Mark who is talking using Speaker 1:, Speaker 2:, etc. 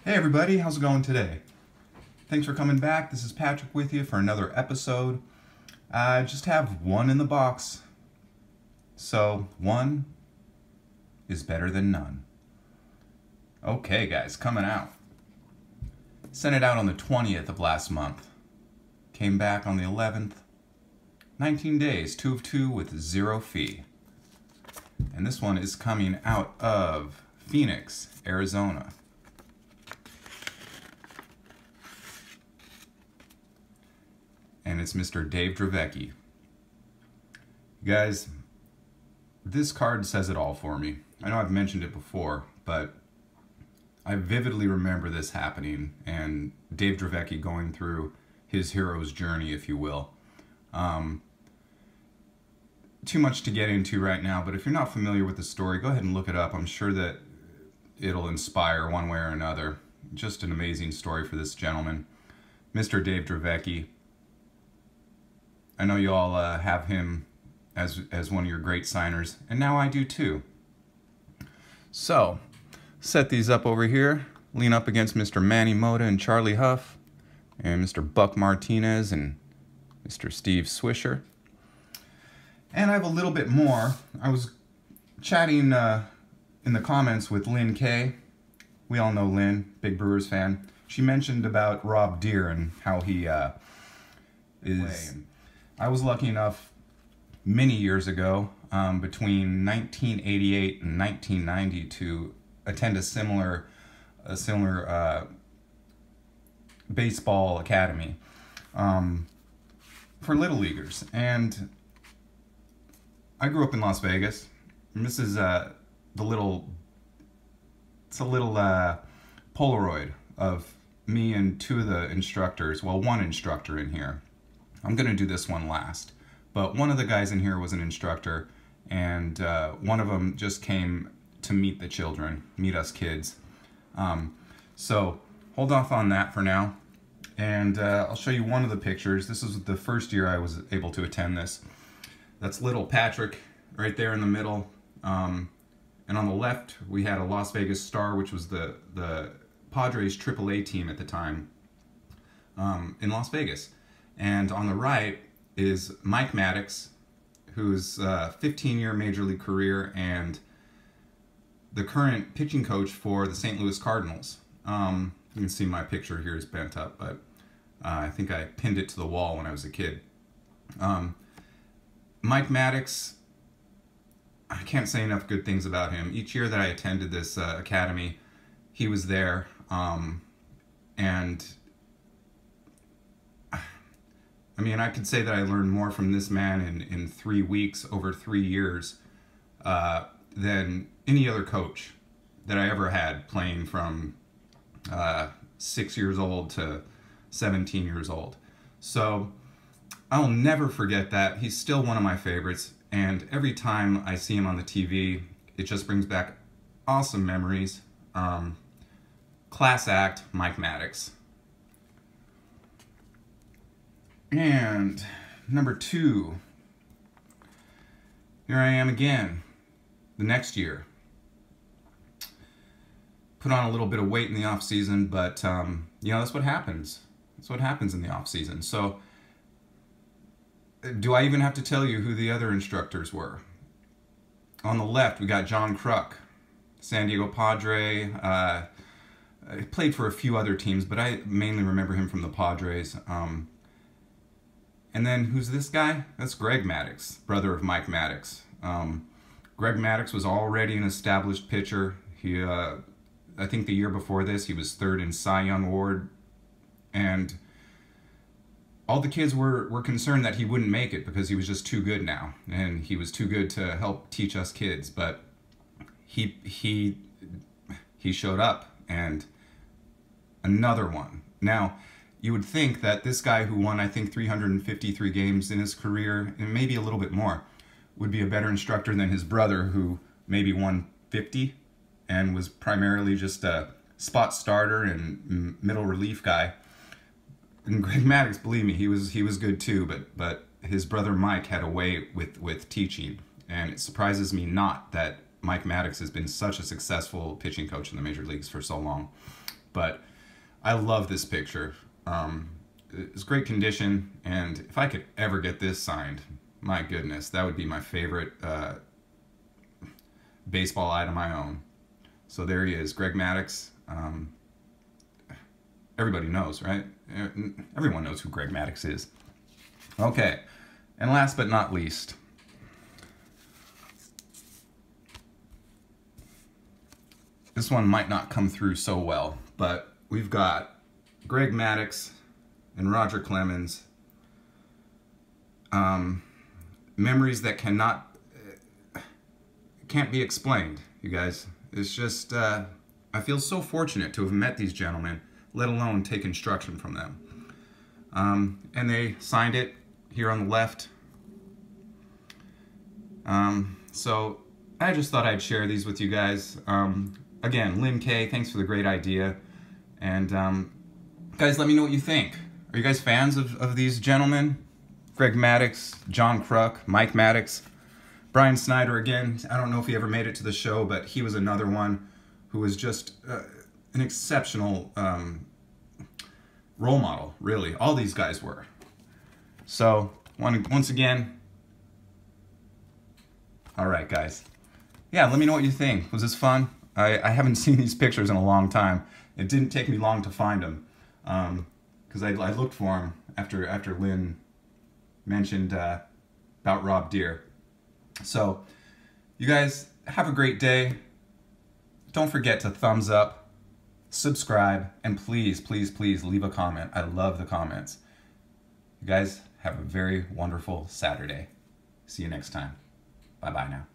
Speaker 1: Hey everybody, how's it going today? Thanks for coming back. This is Patrick with you for another episode. I just have one in the box. So, one is better than none. Okay guys, coming out. Sent it out on the 20th of last month. Came back on the 11th. 19 days, 2 of 2 with 0 fee. And this one is coming out of Phoenix, Arizona. And it's Mr. Dave Dravecky. Guys, this card says it all for me. I know I've mentioned it before, but I vividly remember this happening and Dave Dravecky going through his hero's journey, if you will. Too much to get into right now, but if you're not familiar with the story, go ahead and look it up. I'm sure that it'll inspire one way or another. Just an amazing story for this gentleman, Mr. Dave Dravecky. I know you all have him as one of your great signers, and now I do too. So, set these up over here, lean up against Mr. Manny Mota and Charlie Huff, and Mr. Buck Martinez and Mr. Steve Swisher. And I have a little bit more. I was chatting in the comments with Lynn Kay. We all know Lynn, big Brewers fan. She mentioned about Rob Deere and how he is... I was lucky enough many years ago, between 1988 and 1990, to attend a similar baseball academy for little leaguers. And I grew up in Las Vegas, and this is it's a little Polaroid of me and two of the instructors, well, one instructor in here. I'm going to do this one last, but one of the guys in here was an instructor, and one of them just came to meet the children, meet us kids. So hold off on that for now, and I'll show you one of the pictures. This is the first year I was able to attend this. That's little Patrick right there in the middle, and on the left we had a Las Vegas Star, which was the Padres AAA team at the time in Las Vegas. And on the right is Mike Maddux, who's a 15-year Major League career and the current pitching coach for the St. Louis Cardinals. You can see my picture here is bent up, but I think I pinned it to the wall when I was a kid. Mike Maddux, I can't say enough good things about him. Each year that I attended this academy, he was there, and I mean, I could say that I learned more from this man in 3 weeks, over 3 years, than any other coach that I ever had, playing from 6 years old to 17 years old. So I'll never forget that. He's still one of my favorites, and every time I see him on the TV, it just brings back awesome memories. Class act, Mike Maddux. And number 2, here I am again, the next year. Put on a little bit of weight in the off season, but you know, that's what happens. That's what happens in the off season. So, do I even have to tell you who the other instructors were? On the left, we got John Kruk, San Diego Padre. He played for a few other teams, but I mainly remember him from the Padres. And then who's this guy? That's Greg Maddux, brother of Mike Maddux. Greg Maddux was already an established pitcher. He, I think the year before this, he was 3rd in Cy Young Award. And all the kids were concerned that he wouldn't make it because he was just too good now. And he was too good to help teach us kids. But he showed up, and another one. Now, you would think that this guy who won, I think, 353 games in his career, and maybe a little bit more, would be a better instructor than his brother, who maybe won 50 and was primarily just a spot starter and middle relief guy. And Greg Maddux, believe me, he was good too, but his brother Mike had a way with teaching, and it surprises me not that Mike Maddux has been such a successful pitching coach in the major leagues for so long. but I love this picture. It's great condition, and if I could ever get this signed, my goodness, that would be my favorite baseball item I own. So there he is, Greg Maddux. Everybody knows, right? Everyone knows who Greg Maddux is. Okay, and last but not least, this one might not come through so well, but we've got Greg Maddux and Roger Clemens. Memories that can't be explained, you guys. It's just, I feel so fortunate to have met these gentlemen, let alone take instruction from them. And they signed it here on the left. So I just thought I'd share these with you guys. Again, Lynn K, thanks for the great idea. And guys, let me know what you think. Are you guys fans of these gentlemen? Greg Maddux, John Kruk, Mike Maddux, Brian Snyder again. I don't know if he ever made it to the show, but he was another one who was just an exceptional role model, really. All these guys were. So, once again, all right, guys. Yeah, let me know what you think. Was this fun? I haven't seen these pictures in a long time. It didn't take me long to find them, because I looked for them after Lynn mentioned about Rob Deere. So, you guys have a great day. Don't forget to thumbs up, subscribe, and please, please, please leave a comment. I love the comments. You guys have a very wonderful Saturday. See you next time. Bye-bye now.